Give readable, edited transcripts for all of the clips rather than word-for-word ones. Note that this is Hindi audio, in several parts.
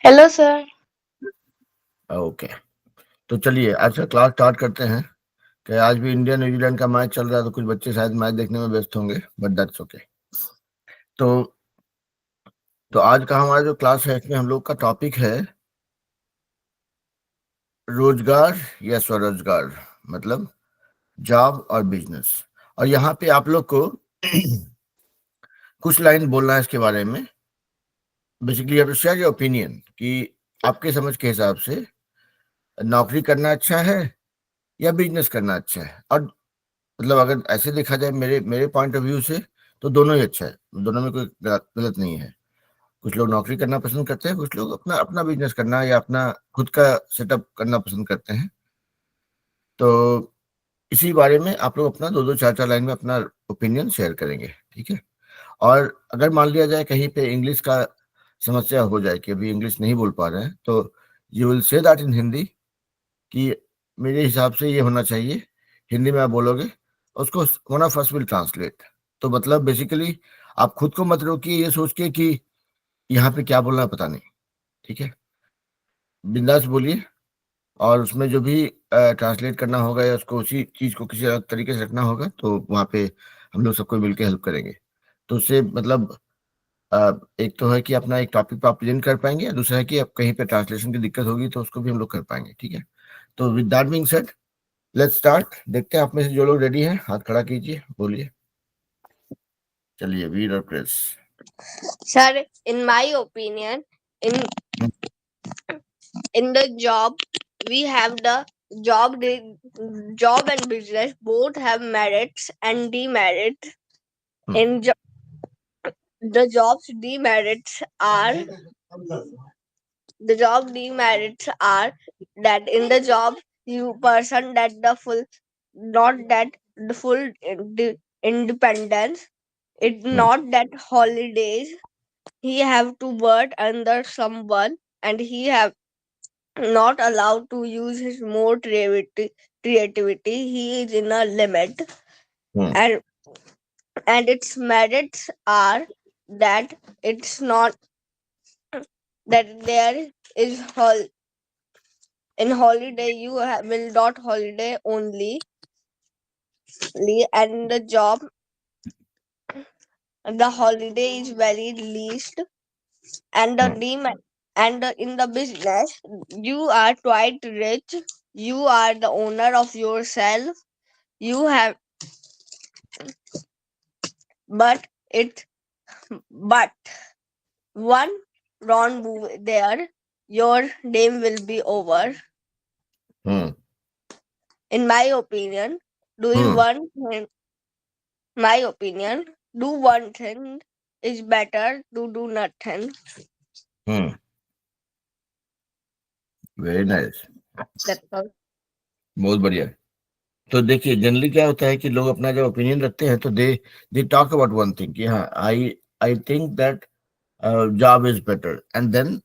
Hello sir. ओके, तो चलिए आज का क्लास स्टार्ट करते हैं। कि आज भी इंडिया न्यूजीलैंड का मैच चल रहा है, तो कुछ बच्चे शायद मैच देखने में व्यस्त होंगे, बट दैट्स ओके। तो आज का हमारा जो क्लास है, इसमें हम लोग का टॉपिक है रोजगार या स्वरोजगार, मतलब जॉब और बिजनेस। और यहाँ पे आप लोग को कुछ लाइन बोलना है इसके बारे में। Basically you have to share your opinion कि आपके समझ के हिसाब से नौकरी करना अच्छा है या बिजनेस करना अच्छा है। और मतलब अगर ऐसे देखा जाए मेरे मेरे पॉइंट ऑफ व्यू से, तो दोनों ही अच्छा है, दोनों में कोई गलत नहीं है। कुछ लोग नौकरी करना पसंद करते हैं, कुछ लोग अपना अपना बिजनेस करना या अपना खुद का सेटअप करना पसंद करते हैं। तो इसी बारे में आप लोग अपना दो दो चार चार लाइन में अपना ओपिनियन शेयर करेंगे, ठीक है। और अगर मान लिया जाए कहीं पे इंग्लिश का समस्या हो जाए कि अभी इंग्लिश नहीं बोल पा रहे हैं, तो you will say that in Hindi कि मेरे हिसाब से ये होना चाहिए। हिंदी में आप बोलोगे, उसको one of us will translate. तो मतलब बेसिकली आप खुद को मत रोकिए ये सोच के कि यहाँ पे क्या बोलना है पता नहीं, ठीक है। बिंदास बोलिए, और उसमें जो भी ट्रांसलेट करना होगा या उसको उसी चीज को किसी अलग तरीके से रखना होगा, तो वहाँ पे हम लोग सबको मिलकर हेल्प करेंगे। तो उससे मतलब एक तो है कि अपना एक टॉपिक पे आप प्रेजेंट कर पाएंगे, और दूसरा है कि आप कहीं पे ट्रांसलेशन की दिक्कत होगी तो उसको भी हम लोग कर पाएंगे, ठीक है। तो with that being said, let's start. देखते हैं आप में से जो लोग रेडी हैं हाथ खड़ा कीजिए, बोलिए। चलिए, वीर और Chris. Sir, in my opinion, in in the job, we have the job and business both have merits and demerits. In the job's demerits are the job demerits are that in the job you person that the full not that the full independence. It not that holidays he have to work under someone and he have not allowed to use his more creativity. He is in a limit, and its merits are that it's not that there is in holiday you will not holiday only, and the job the holiday is very least, and in the business you are quite rich. You are the owner of yourself. You have but it but one wrong move there, your name will be over. In my opinion, doing one thing my opinion do one thing is better to do nothing. Very nice, That's all. बहुत बढ़िया। तो देखिए, जनरली क्या होता है कि लोग अपना जब ओपिनियन रखते हैं तो they talk about one thing कि हाँ, I I think that job is better, and then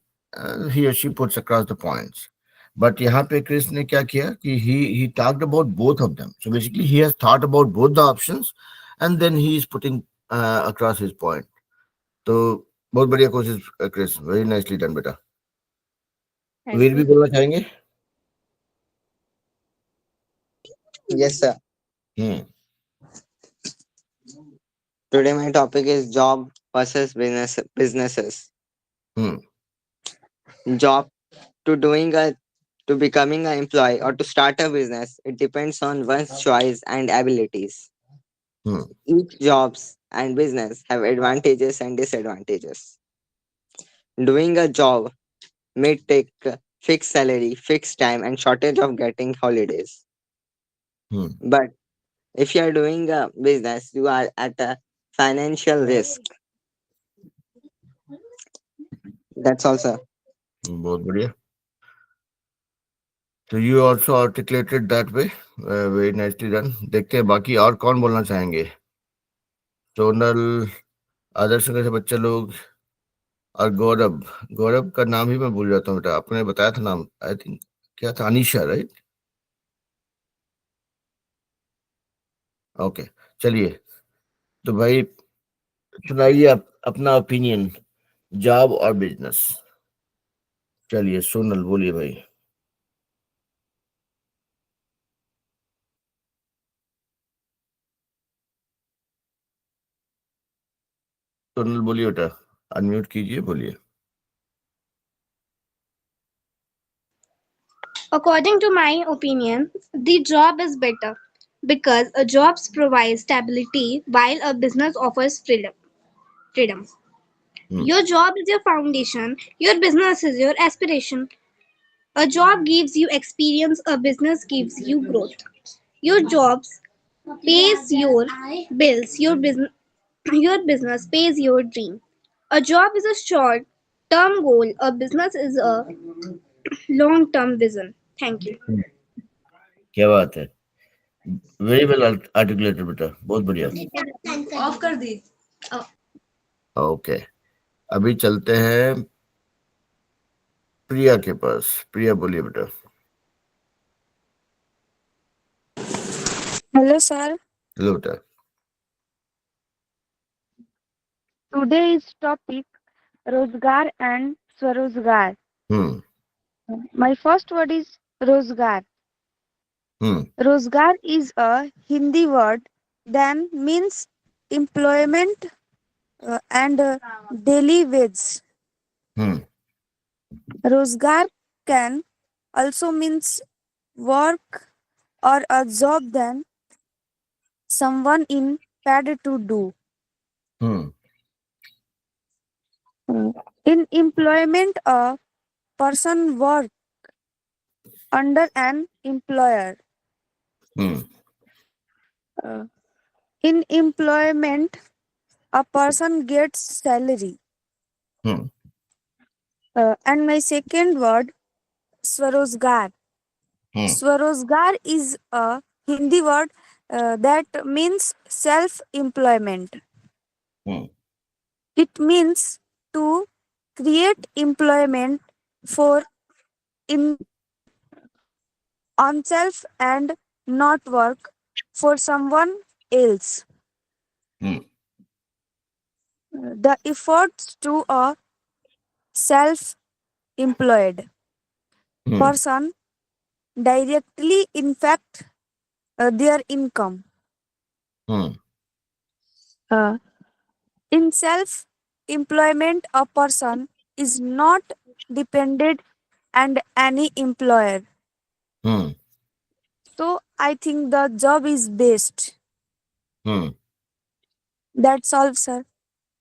he और she puts across the points. But यहाँ पे क्रिस ने क्या किया कि he talked about both of them, so basically he has thought about both the options, and then he is putting across his point. तो बहुत बढ़िया कोशिश क्रिस, वेरी नाइसली डन बेटा। Thank वीर भी you. बोलना चाहेंगे? Yes, sir. Hmm Today my topic is job versus businesses. Hmm Job to doing a to becoming an employee or to start a business, it depends on one's choice and abilities. Hmm Each jobs and business have advantages and disadvantages. Doing a job may take fixed salary, fixed time, and shortage of getting holidays. Hmm But if you are doing a business, you are at a financial risk. That's all, sir. बहुत बढ़िया। तो you also articulated that way, very nicely done. देखते हैं बाकी और कौन बोलना चाहेंगे। सोनल, आदर्श नगर से बच्चे लोग, और गौरव। गौरव का नाम ही मैं भूल जाता हूँ बेटा, आपने बताया था नाम, आई थिंक क्या था, अनीशा, राइट? ओके, चलिए। तो भाई सुनाइए आप अपना ओपिनियन, जॉब और बिजनेस। चलिए सोनल बोलिए भाई। सोनल बोलिए बेटा, अनम्यूट कीजिए, बोलिए। According to my opinion, the job is better because a job provides stability while a business offers freedom. Freedom. Hmm Your job is your foundation, your business is your aspiration. A job gives you experience, a business gives you growth. Your jobs pays your bills, your business pays your dream. A job is a short term goal, a business is a long term vision. Thank you. हम्म, क्या बात है, वेरी वेल आर्टिकुलेटेड बेटा, बहुत बढ़िया। ऑफ कर दी। ओके, अभी चलते हैं प्रिया के पास। प्रिया बोलिए बेटा। Hello, sir. हेलो बेटा। Today's topic Rozgar and Swarozgar. Hmm My first word is Rozgar. Hmm Rozgar is a Hindi word that means employment and daily wage. Hmm Rozgar can also means work or a job that someone in paid to do. Hmm In employment, a person works under an employer. Hmm Uh, in employment, a person gets salary. Hmm And my second word, Swarozgar. Hmm Swarozgar is a Hindi word that means self-employment. Hmm It means to create employment for in oneself and not work for someone else. Hmm The efforts to a self-employed hmm person directly impact their income. Hmm Uh, in self employment, a person is not dependent and any employer. Hmm So I think the job is best. Hmm That's all, sir.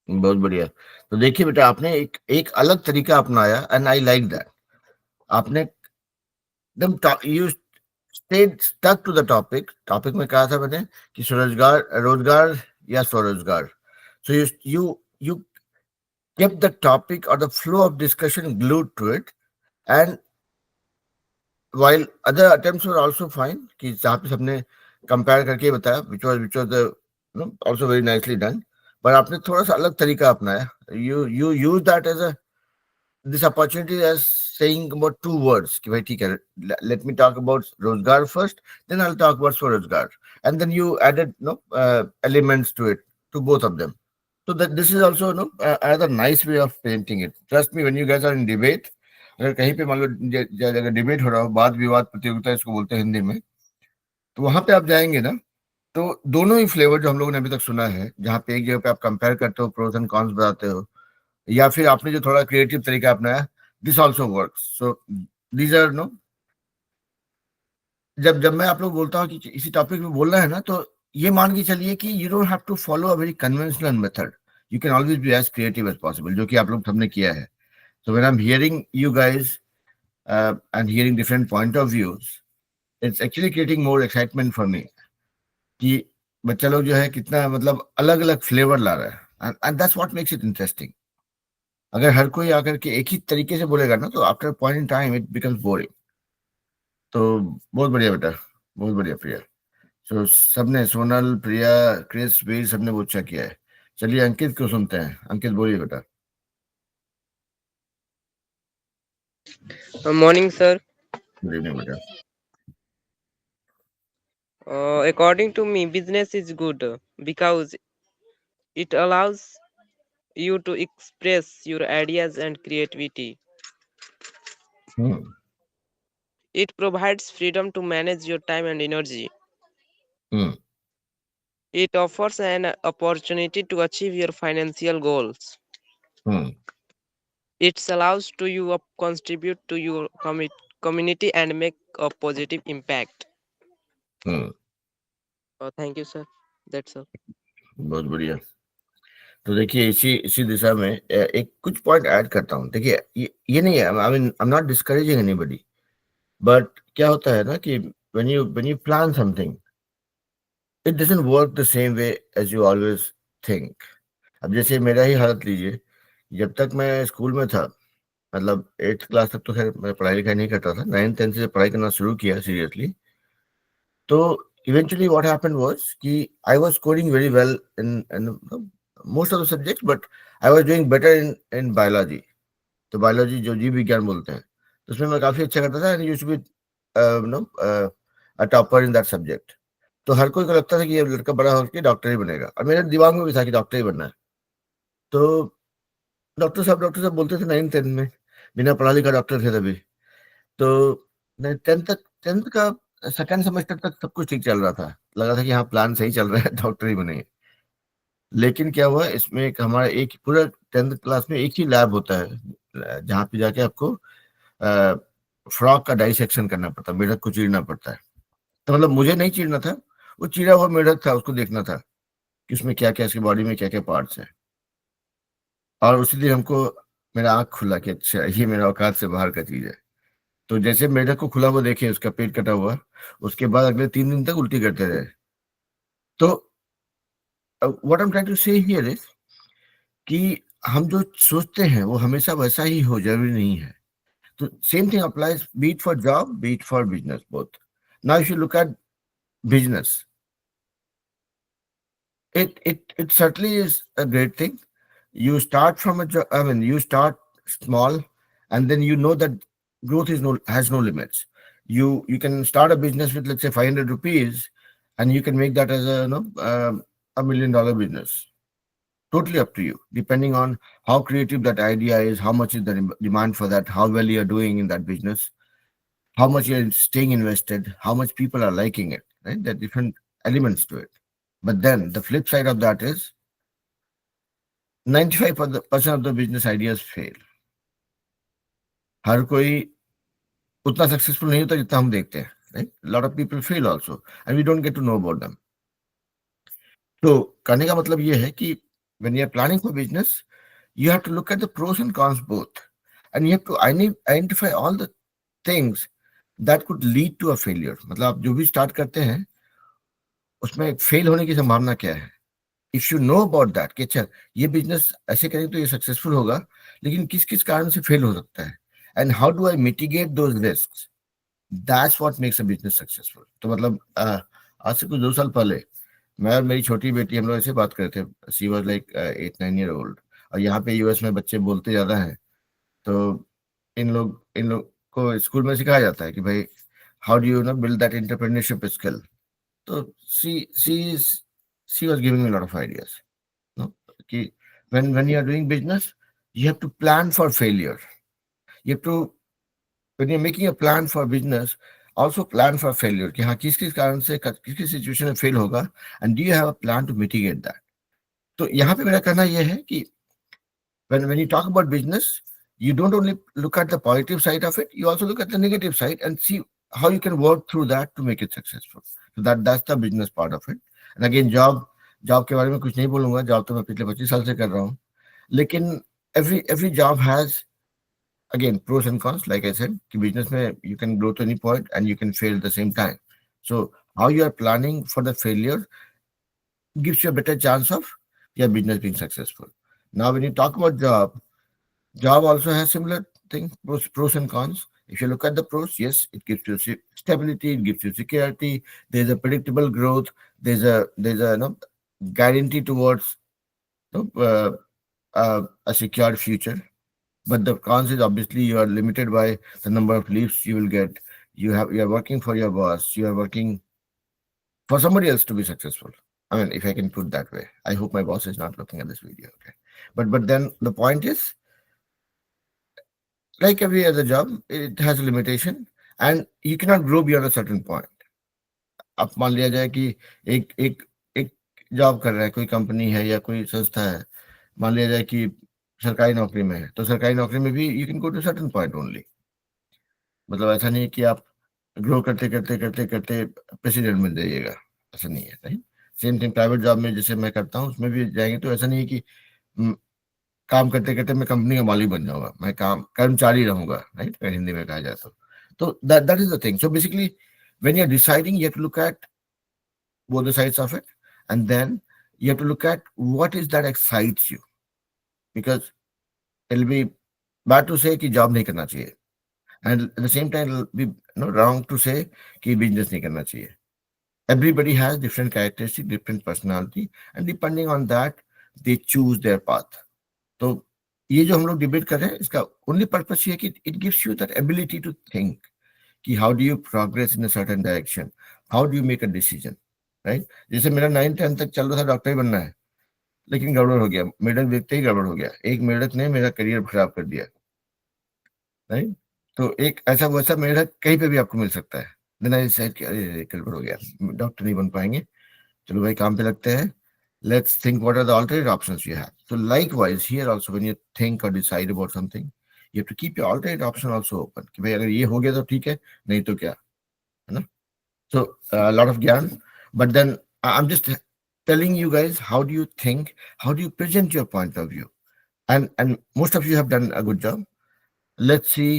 बहुत बढ़िया। तो देखिए बेटा, आपने एक एक अलग तरीका अपनाया एंड आई लाइक दैट। आपने एकदम you stayed stuck to the topic. Topic में कहा था मैंने कि स्वरोजगार, रोजगार या स्वरोजगार। So you you kept the topic or the flow of discussion glued to it, and while other attempts were also fine कि जहाँ पे सबने कंपेयर करके बताया, which was the also very nicely done, पर आपने थोड़ा सा अलग तरीका अपनाया। you use that as a this opportunity as saying about two words कि भाई ठीक है, let me talk about रोजगार first, then I'll talk about स्वरोजगार, and then you added elements to it, to both of them. So that this is also another nice way of painting it. Trust me, when you guys are in debate, अगर कहीं पे मान लो अगर डिबेट हो रहा हो, वाद विवाद प्रतियोगिता इसको बोलते हैं हिंदी में, तो वहां पे आप जाएंगे ना, तो दोनों ही फ्लेवर जो हम लोगों ने अभी तक सुना है, जहाँ पे एक जगह पे आप कंपेयर करते हो, प्रोस एंड कॉन्स बताते हो, या फिर आपने जो थोड़ा क्रिएटिव तरीका अपनाया, this also works. So these are no, जब जब मैं आप लोग बोलता हूँ कि इसी टॉपिक में बोलना है ना, तो ये मान के चलिए कि you don't have to follow a very conventional method, you can always be as creative as possible, जो कि आप लोग सबने किया है। So when I am hearing you guys and hearing different point of views, it's actually creating more excitement for me कि बच्चा लोग जो है कितना मतलब अलग अलग फ्लेवर ला रहा है, and that's what makes it interesting. अगर हर कोई आकर के एक ही तरीके से बोलेगा ना, तो after point in time it becomes boring. तो बहुत बढ़िया बेटा, बहुत बढ़िया प्रिया। सो सबने, सोनल, प्रिया, क्रिस, वीर, सबने बहुत अच्छा किया है। चलिए अंकित को सुनते हैं। अंकित बोलिए बेटा। Morning, sir. गुड इवनिंग बेटा। According to me, business is good because it allows you to express your ideas and creativity. Hmm. It provides freedom to manage your time and energy. Hmm. It offers an opportunity to achieve your financial goals. Hmm. It allows to you contribute to your community and make a positive impact. Hmm. Thank you, sir. That's all. बहुत बढ़िया। तो देखिए इसी इसी दिशा में एक कुछ पॉइंट ऐड करता हूँ। देखिए ये नहीं है, I mean I am not discouraging anybody, but क्या होता है ना कि when you plan something, it doesn't work the same way as you always think. अब जैसे मेरा ही हालत लीजिए, जब तक मैं स्कूल में था, मतलब 8th क्लास तक तो खैर मैं पढ़ाई लिखाई नहीं करता था, 9th 10th से पढ़ाई करना शुरू किया सीरियसली। तो इवेंचुअली व्हाट हैपेंड वाज कि I was scoring very well in most of the subjects, but I was doing better in biology. तो बायोलॉजी जो जीव विज्ञान बोलते हैं, तो उसमें मैं काफी अच्छा करता था, and used to be no a topper in that subject. तो हर कोई को लगता था कि ये लड़का बड़ा होकर डॉक्टर ही बनेगा, और मेरे दिमाग में भी था कि डॉक्टर ही बनना है। तो डॉक्टर साहब बोलते थे 9th 10th में, बिना पढ़ा लिखा डॉक्टर थे तभी। तो 10th का सेकंड सेमेस्टर तक सब कुछ ठीक चल रहा था, लगा था कि हाँ प्लान सही चल रहा है, डॉक्टर ही बनेंगे। लेकिन क्या हुआ, इसमें एक हमारा एक पूरा 10th क्लास में एक ही लैब होता है, जहाँ पे जाके आपको फ्रॉक का डाइसेक्शन करना पड़ता है, मेढक को चीरना पड़ता है। तो मतलब मुझे नहीं चीरना था, वो चीरा हुआ मेढक था, उसको देखना था कि उसमें क्या क्या, इसकी बॉडी में क्या क्या पार्ट्स है। और उसी दिन हमको मेरा आंख खुला कि अच्छा ये मेरा औकात से बाहर का चीज है। तो जैसे मेढक को खुला हुआ देखे, उसका पेट कटा हुआ, उसके बाद अगले 3 दिन तक उल्टी करते रहे। तो what I am trying to say here is कि हम जो सोचते हैं वो हमेशा वैसा ही हो, जरूरी नहीं है। तो same thing applies, B it for job, B it for business, both. Now if you look at business, it certainly is a great thing. You start from a job, I mean you start small, and then you know that growth is no has no limits. You can start a business with, let's say, 500 rupees, and you can make that as a, $1 million business. Totally up to you, depending on how creative that idea is, how much is the demand for that, how well you're doing in that business, how much you're staying invested, how much people are liking it, right? There are different elements to it. But then the flip side of that is 95% of the business ideas fail. हर कोई उतना सक्सेसफुल नहीं होता जितना हम देखते हैं, right? A lot of people fail also, and we don't get to know about them. तो कहने का मतलब ये है कि when you are planning for business, you have to look at the pros and cons both, and you have to identify all the things that could lead to a failure. मतलब आप जो भी स्टार्ट करते हैं उसमें फेल होने की संभावना क्या है। If you know about that कि अच्छा ये बिजनेस ऐसे करें तो ये सक्सेसफुल होगा, लेकिन किस किस कारण से फेल हो सकता है, and how do I mitigate those risks, that's what makes a business successful. तो मतलब आज से कुछ 2 साल पहले मैं और मेरी छोटी बेटी हम लोग ऐसे बात करते थे, she was like 8-9 year old, और यहाँ पे यूएस में बच्चे बोलते ज्यादा हैं। तो इन लोग को स्कूल में सिखाया जाता है कि भाई how do you no build that entrepreneurship skill. तो she was giving me lot of ideas, no? कि when you are doing business, you have to plan for failure. You have to, when you're making a plan for business, also plan for failure कि हाँ किस किस कारण से किस किस सिचुएशन में फेल होगा, and do you have a plan to mitigate that. तो यहाँ पे मेरा कहना यह है कि when you talk about business, you don't only look at the positive side of it, you also look at the negative side and see how you can work through that to make it successful. So that's the business part of it. And again, job के बारे में कुछ नहीं बोलूंगा, जॉब तो मैं पिछले 25 साल से कर रहा हूँ, लेकिन every job has again pros and cons. Like I said कि business में you can grow to any point and you can fail at the same time. So how you are planning for the failure gives you a better chance of your business being successful. Now when you talk about job also has similar thing, pros and cons. If you look at the pros, yes, it gives you stability, it gives you security, there's a predictable growth, there's a guarantee towards a secure future. But the cons is obviously you are limited by the number of leaves you will get. You are working for your boss. You are working for somebody else to be successful. I mean, if I can put that way. I hope my boss is not looking at this video. Okay, but then the point is, like every other job, it has a limitation and you cannot grow beyond a certain point. अब मान लिया जाए कि एक एक एक जॉब कर रहा है, कोई कंपनी है या कोई संस्था है, मान लिया जाए कि सरकारी नौकरी में है, तो सरकारी नौकरी में भी you can go to certain point only. मतलब ऐसा नहीं है कि आप ग्रो करते करते करते करते प्रेसिडेंट बन जाइएगा, ऐसा नहीं है, right. Same thing private job में जैसे मैं करता हूँ उसमें भी जाएंगे तो ऐसा नहीं है कि काम करते करते मैं कंपनी का मालिक बन जाऊंगा, मैं काम कर्मचारी रहूंगा, राइट, अगर हिंदी में कहा जाए तो that is the thing. So basically when you are deciding, you have to look at both the sides of it, and then you have to look at what is that excites you, because it'll be bad to say कि जॉब नहीं करना चाहिए, and at the same time it'll be wrong to say कि बिजनेस नहीं करना चाहिए। Everybody has different characteristics, different personality, and depending on that they choose their path। तो ये जो हम लोग डिबेट कर रहे हैं इसका ओनली पर्पस ये है कि it gives you that ability to think कि how do you progress in a certain direction, how do you make a decision, right. जैसे मेरा 9th 10th तक चल रहा था डॉक्टर ही बनना है, लेकिन गड़बड़ हो गया, मेढक देखते ही गड़बड़ हो गया, एक मेढक ने मेरा करियर खराब कर दिया, राइट। तो एक ऐसा वैसा मेढक कहीं पे भी आपको मिल सकता है। देन आई सेड कि अरे गड़बड़ हो गया, डॉक्टर नहीं बन पाएंगे, चलो भाई काम पे लगते हैं, let's think what are the alternate options you have। So likewise here also when you think or decide about something, you have to keep your alternate option also open कि भाई अगर ये हो गया तो ठीक है, नहीं तो क्या, है ना। So a lot of ज्ञान, but then I'm just telling you guys how do you think, how do you present your point of view, and most of you have done a good job। Let's see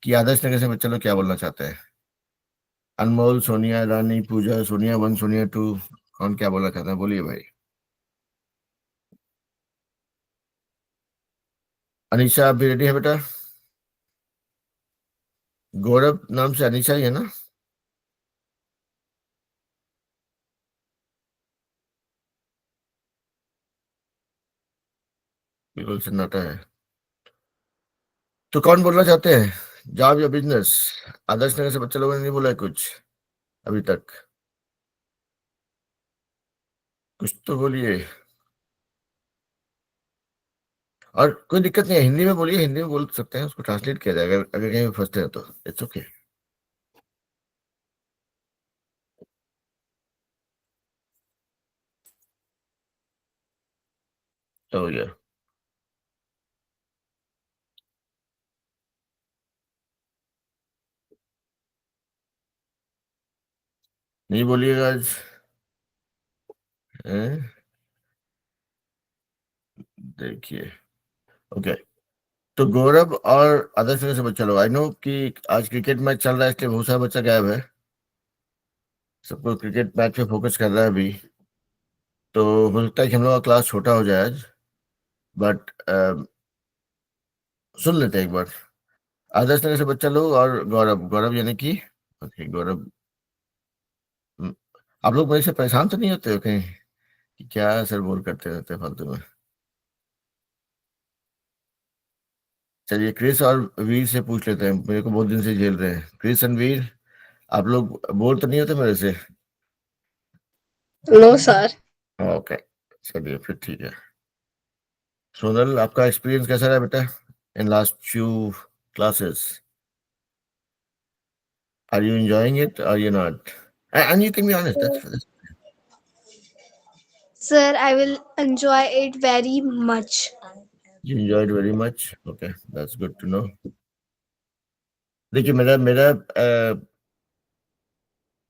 कि आदर्श नगर से बच्चे लोग क्या बोलना चाहते हैं। अनमोल, सोनिया, रानी, पूजा, सोनिया 1 सोनिया 2, कौन क्या बोलना चाहता है, बोलिए भाई। अनीशा, आप भी रेडी है बेटा? गौरव नाम से अनीशा ही है ना? बिल्कुल सन्नाटा है। तो कौन बोलना चाहते हैं, जॉब या बिजनेस? आदर्श नगर से बच्चे लोगों ने नहीं बोला है कुछ अभी तक, कुछ तो बोलिए। और कोई दिक्कत नहीं है, हिंदी में बोलिए, हिंदी में बोल सकते हैं, उसको ट्रांसलेट किया जाएगा अगर कहीं फंसते हैं तो, इट्स ओके। तो ये नहीं बोलिएगा आज, हैं? देखिए, ओके। तो गौरव और आदर्श नगर से बच्चा लोग, आई नो कि आज क्रिकेट मैच चल रहा है इसलिए बहुत सारा बच्चा गायब है, सबको क्रिकेट मैच पे फोकस कर रहा है अभी, तो हो सकता है कि हम लोग का क्लास छोटा हो जाए आज, बट सुन लेते हैं एक बार। आदर्श नगर से बच्चा लोग और गौरव, गौरव यानी कि ओके गौरव, आप लोग मेरे से परेशान तो नहीं होते हो कहीं कि क्या सर बोल करते रहते हैं फालतू में? चलिए क्रिस और वीर से पूछ लेते हैं, मेरे को बहुत दिन से झेल रहे हैं। क्रिस एंड वीर, आप लोग बोर तो नहीं होते मेरे से? No, sir. ओके, चलिए फिर ठीक है। सोनल, आपका एक्सपीरियंस कैसा रहा बेटा in last few classes? Are you enjoying it और you not? And you can be honest, that's Sir, I will enjoy it very much. you enjoyed very much, okay, that's good to know। देखिए मेरा मेरा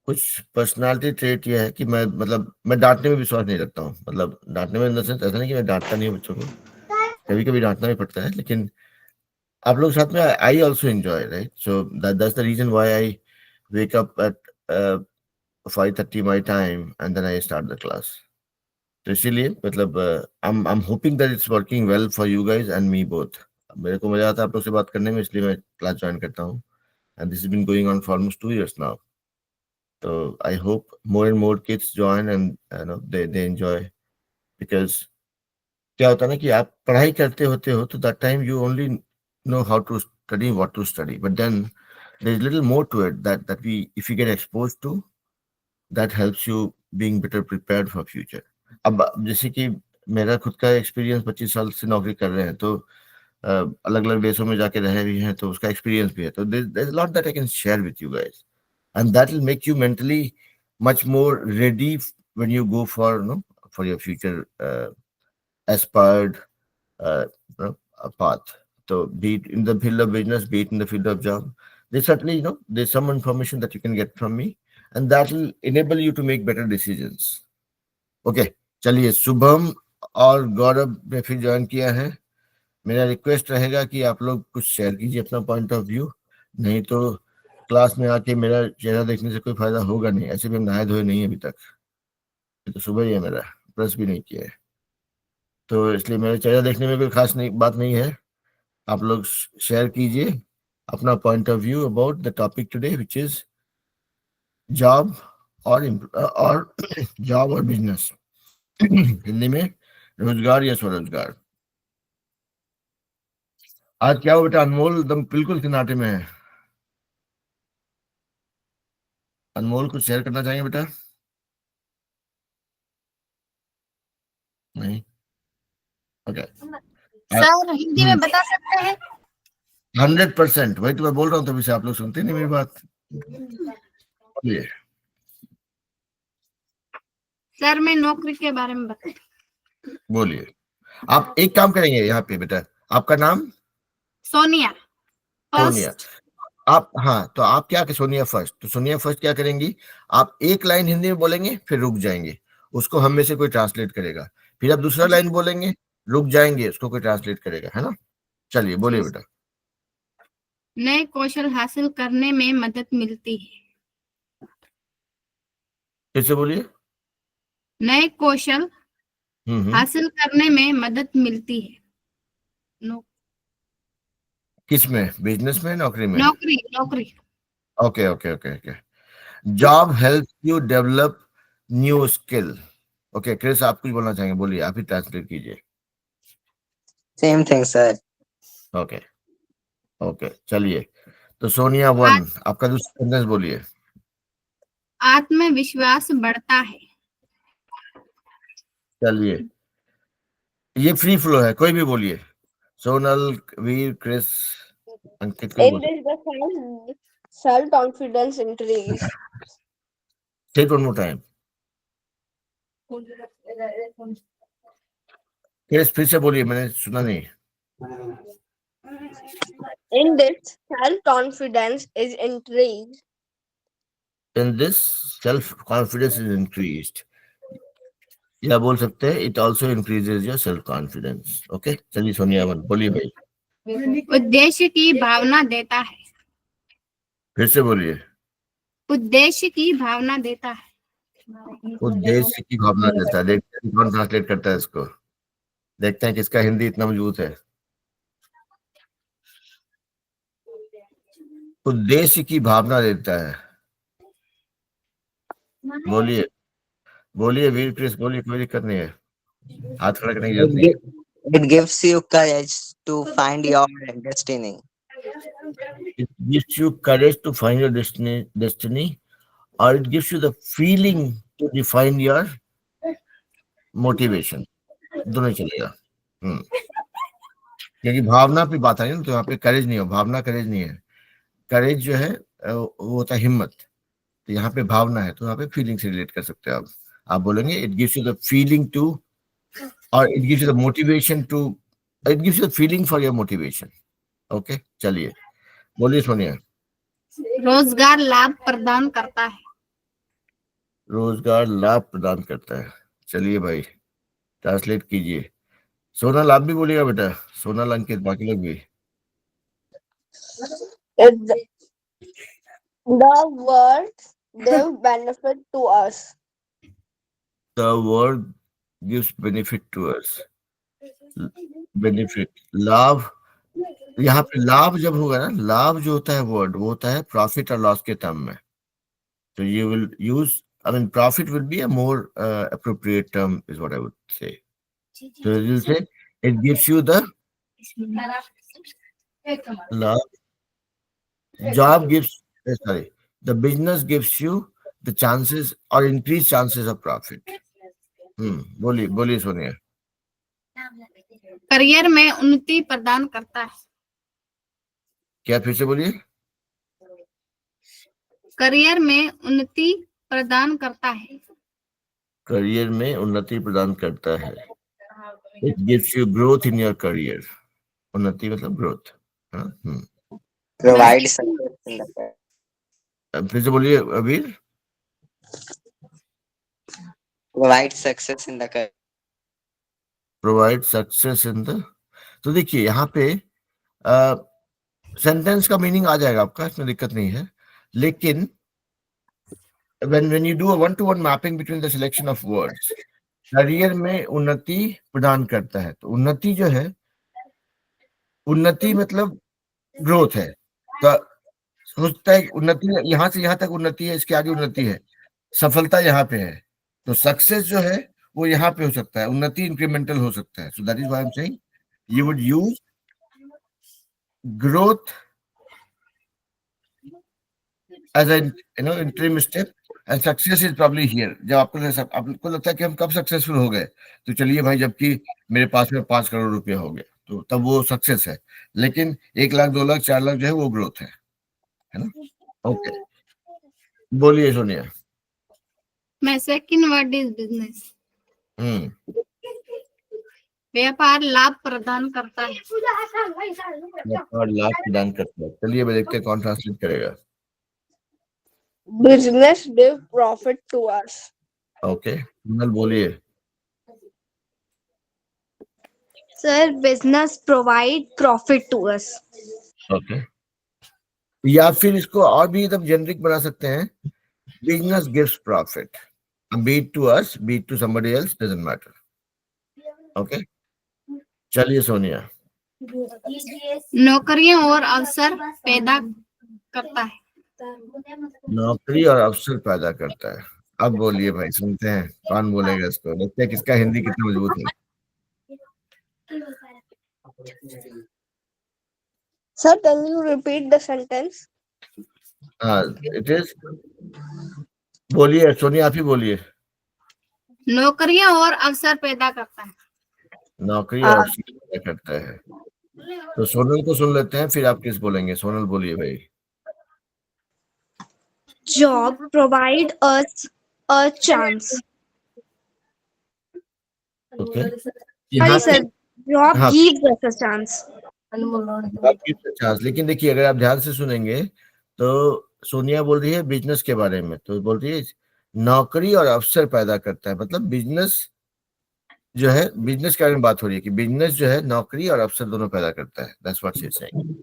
कुछ पर्सनालिटी ट्रेट ये है कि मैं मतलब मैं डांटने में विश्वास नहीं रखता हूँ, मतलब डांटने में इन द सेंस ऐसा नहीं कि मैं डांटता नहीं हूँ बच्चों को, कभी कभी डांटना भी पड़ता है, लेकिन आप लोग साथ में I also enjoy, right. So that's the reason why I wake up at 5:30 my time and then I start the class. तो इसीलिए मतलब I am hoping that it's working well for you guys and me both. मेरे को मजा आता है आप लोग से बात करने में, इसलिए मैं क्लास ज्वाइन करता हूँ, and this has been going on for almost 2 years now. तो I hope more and more kids join and they enjoy, because क्या होता है ना कि आप पढ़ाई करते होते हो तो that time you only know how to study, what to study, but then there is little more to it that we if you get expose to, that helps you being better prepared for future. अब जैसे कि मेरा खुद का एक्सपीरियंस 25 साल से नौकरी कर रहे हैं, तो अलग अलग देशों में जाके रहे भी हैं, तो उसका एक्सपीरियंस भी है. तो there is lot that I can share with you guys, and that will make you mentally much more ready when you go for for your future aspired uh, a path. So be it in the field of business, be it in the field of job, there's certainly there's some information that you can get from me, and that will enable you to make better decisions. Okay, चलिए, शुभम और गौरव ने फिर ज्वाइन किया है. मेरा रिक्वेस्ट रहेगा कि आप लोग कुछ शेयर कीजिए अपना पॉइंट ऑफ व्यू, नहीं तो क्लास में आके मेरा चेहरा देखने से कोई फायदा होगा नहीं. ऐसे भी नहाए धोए नहीं अभी तक, तो सुबह ही है, मेरा ब्रश भी नहीं किया है, तो इसलिए मेरा चेहरा देखने में कोई खास बात नहीं है. आप लोग शेयर कीजिए अपना point of view about the topic today, which is job और जॉब और बिजनेस. हिंदी में रोजगार या स्वरोजगार. आज क्या हो बेटा, अनमोल एकदम बिल्कुल किनारे में है. अनमोल कुछ शेयर करना चाहेंगे बेटा? नहीं. ओके. सर हिंदी में बता सकते हैं? 100%. वही तो मैं बोल रहा हूँ, तभी से आप लोग सुनते नहीं मेरी बात. बोलिए. सर मैं नौकरी के बारे में बता. बोलिए. आप एक काम करेंगे यहाँ पे बेटा, आपका नाम? सोनिया. सोनिया. आप, हाँ, तो आप क्या, सोनिया फर्स्ट. तो सोनिया फर्स्ट क्या करेंगी, आप एक लाइन हिंदी में बोलेंगे, फिर रुक जाएंगे, उसको हम में से कोई ट्रांसलेट करेगा. फिर आप दूसरा लाइन बोलेंगे, रुक जाएंगे, उसको कोई ट्रांसलेट करेगा, है ना. चलिए बोलिए बेटा. नए कौशल हासिल करने में मदद मिलती है. फिर से बोलिए. नए कौशल हासिल करने में मदद मिलती है. किस में, बिजनेस में, नौकरी में? नौकरी. Okay okay okay okay. Job help you develop new skill. Okay Chris, आप कुछ बोलना चाहेंगे, बोलिए, आप ही ट्रांसलेट कीजिए. Same thing, sir. Okay okay. चलिए, तो सोनिया 1, आपका दूसरा सेंटेंस बोलिए. आत्मविश्वास बढ़ता है. चलिए, ये फ्री फ्लो है, कोई भी बोलिए. सोनल, वीर, क्रिस, अंकित, कोई In बोल. this, the self-confidence increase. Say it one more time. Chris, फिर से बोलिए, मैंने सुना नहीं. In this, self-confidence is increased. In this, self-confidence is increased. या बोल सकते हैं, it also increases your self-confidence. Okay, चलिए सोनिया 1, बोलिए भाई. उद्देश्य की भावना देता है. फिर से बोलिए. उद्देश्य की भावना देता है. उद्देश्य की भावना देता है. देखते हैं कौन ट्रांसलेट करता है इसको, देखते हैं किसका हिंदी इतना मजबूत है. उद्देश्य की भावना देता है. बोलिए बोलिए वीर, क्रिस, बोलिए, कोई दिक्कत नहीं है, हाथ खड़ा करने की जरूरत नहीं. It gives you courage to find your destiny. It gives you courage to find your destiny, or it gives you the feeling to define your motivation. दोनों चलेगा. क्योंकि भावना पे बात आई ना, तो यहाँ पे करेज नहीं हो, भावना करेज नहीं है. करेज जो है वो होता है हिम्मत, तो यहाँ पे भावना है, तो यहाँ पे फीलिंग से रिलेट कर सकते हो आप बोलेंगे it gives you the feeling to, और it gives you the motivation to, it gives you the feeling for your motivation. Okay, चलिए बोलिए सोनिया. रोजगार लाभ प्रदान करता है. रोजगार लाभ प्रदान करता है. चलिए भाई, ट्रांसलेट कीजिए. सोनल, आप भी बोलिएगा बेटा. सोनल, अंकित, बाकी लोग भी. The words give benefit to us. The word gives benefit to us. Benefit, लाभ. यहाँ पे लाभ जब होगा ना, लाभ जो होता है वर्ड, वो होता है प्रॉफिट और लॉस के टर्म में. तो you will use, I mean, profit would be a more appropriate term, is what I would say. So you will say it gives you the love. Job gives, sorry, the business gives you the chances or increased chances of profit. बोलिए बोलिए सोनिया. करियर में उन्नति प्रदान करता है। क्या, फिर से बोलिए। करियर में उन्नति प्रदान करता है। करियर में उन्नति प्रदान करता है। It gives you growth in your career. उन्नति मतलब growth. Provide success in the career. फिर से बोलिए अबीर। Provide success in the career. Provide success in the. तो देखिए यहाँ पे सेंटेंस का मीनिंग आ जाएगा आपका, इसमें दिक्कत नहीं है, लेकिन when you do a one-to-one mapping between the selection of words, career में उन्नति प्रदान करता है। तो उन्नति जो है, उन्नति मतलब ग्रोथ है। तो सोचता है उन्नति यहाँ से यहाँ तक उन्नति है, इसके आगे उन्नति है, सफलता यहाँ पे है। तो सक्सेस जो है वो यहाँ पे हो सकता है, उन्नति इंक्रीमेंटल हो सकता है। So that is why I am saying you would use growth as an interim step and success is probably here. जब आपको लगता है कि हम कब सक्सेसफुल हो गए, तो चलिए भाई जबकि मेरे पास में 5 करोड़ रुपए हो गए, तो तब वो सक्सेस है। लेकिन 1 लाख 2 लाख 4 लाख जो है वो ग्रोथ है ना। ओके, बोलिए Sonia. My second word is business. हम्म, व्यापार लाभ प्रदान करता है। और लाभ प्रदान करता है। चलिए मैं देखते हैं कौन ट्रांसलेट करेगा। Business give profit to us. Okay, नल बोलिए। Sir, business provide profit to us. Okay, या फिर इसको और भी एकदम जेनरिक बना सकते हैं, business gives profit, beat to us, beat to somebody else, doesn't matter. Okay, चलिए सोनिया। नौकरियां और अवसर पैदा करता है। नौकरी और अवसर पैदा करता है। अब बोलिए भाई, सुनते हैं कौन बोलेगा इसको, देखते हैं किसका हिंदी कितना मजबूत है। Sir, can you repeat the sentence? हाँ, इट इज, बोलिए सोनिया, आप ही बोलिए। नौकरियां और अवसर पैदा करता है। नौकरी और अवसर पैदा करता है। तो सोनल को सुन लेते हैं, फिर आप किस बोलेंगे। सोनल बोलिए भाई। Job provide us a chance. Okay, Sorry, sir. Job हाँ। gives us a chance. Chance, लेकिन देखिए अगर आप ध्यान से सुनेंगे तो सोनिया बोल रही है बिजनेस के बारे में, तो बोल रही है नौकरी और अवसर पैदा करता है। मतलब बिजनेस जो है, बिजनेस के बारे में बात हो रही है कि बिजनेस जो है नौकरी और अवसर दोनों पैदा करता है। That's what she is saying.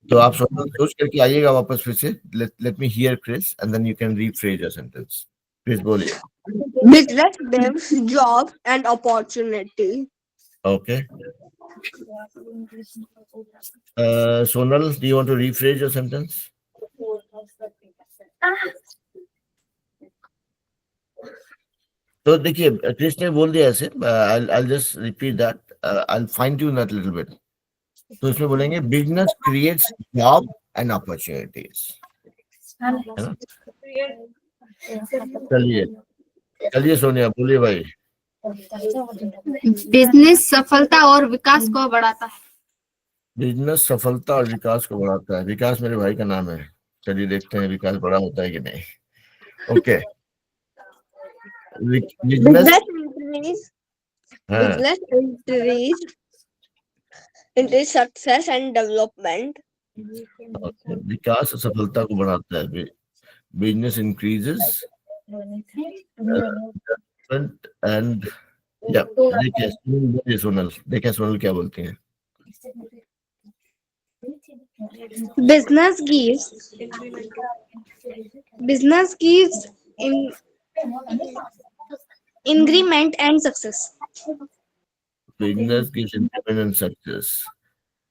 तो आप सोच करके आइएगा वापस फिर से। Let me hear Chris and then you can rephrase your sentence. Please बोलिए। Business gives job and opportunity. Okay, Sonal, do you want to rephrase your sentence? तो देखिए क्रिस ने बोल दिया ऐसे, I'll just repeat that, I'll fine tune that little bit. तो इसमें बोलेंगे business creates job and opportunities. चलिए चलिए सोनिया बोलिए भाई। बिजनेस सफलता और विकास को बढ़ाता है। बिजनेस सफलता और विकास को बढ़ाता है। विकास मेरे भाई का नाम है। चलिए देखते हैं विकास बड़ा होता है कि नहीं। Okay, business Business increase success and development. विकास और सफलता को बढ़ाता है। बिजनेस इंक्रीजेस एंड देखिए सोनल क्या बोलती हैं। Business gives increment and success. Business gives increment and success.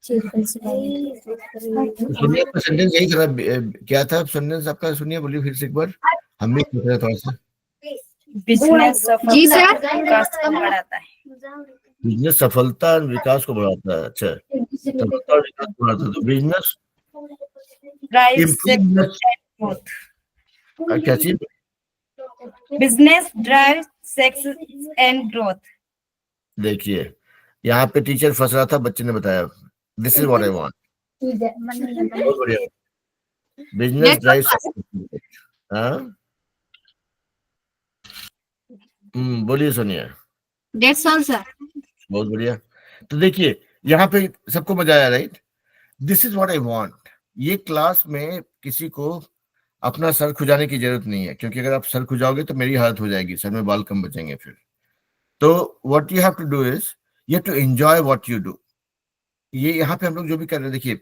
सुनिए का सेंटेंस यही था, क्या था सेंटेंस आपका? सुनिए, बोलिए फिर से एक बार, हम भी पूछ रहे थोड़ा सा। बिजनेस सफलता और विकास को बढ़ाता है। बिजनेस सफलता और विकास को बढ़ाता है। अच्छा, सफलता और विकास को बढ़ाता है। तो बिजनेस क्या चीज? Business drive success and growth. देखिए यहाँ पे टीचर फंस रहा था, बच्चे ने बताया this is what I want. बहुत बढ़िया। Business drive. हाँ, बोलिए सोनिया। That's all, sir. बहुत बढ़िया। तो देखिए यहाँ पे सबको मजा आया, right? This is what I want. ये क्लास में किसी को अपना सर खुजाने की जरूरत नहीं है, क्योंकि अगर आप सर खुजाओगे तो मेरी हालत हो जाएगी, सर में बाल कम बचेंगे फिर। तो what you have to do is you have to enjoy what you do. ये यहाँ पे हम लोग जो भी कर रहे हैं, देखिए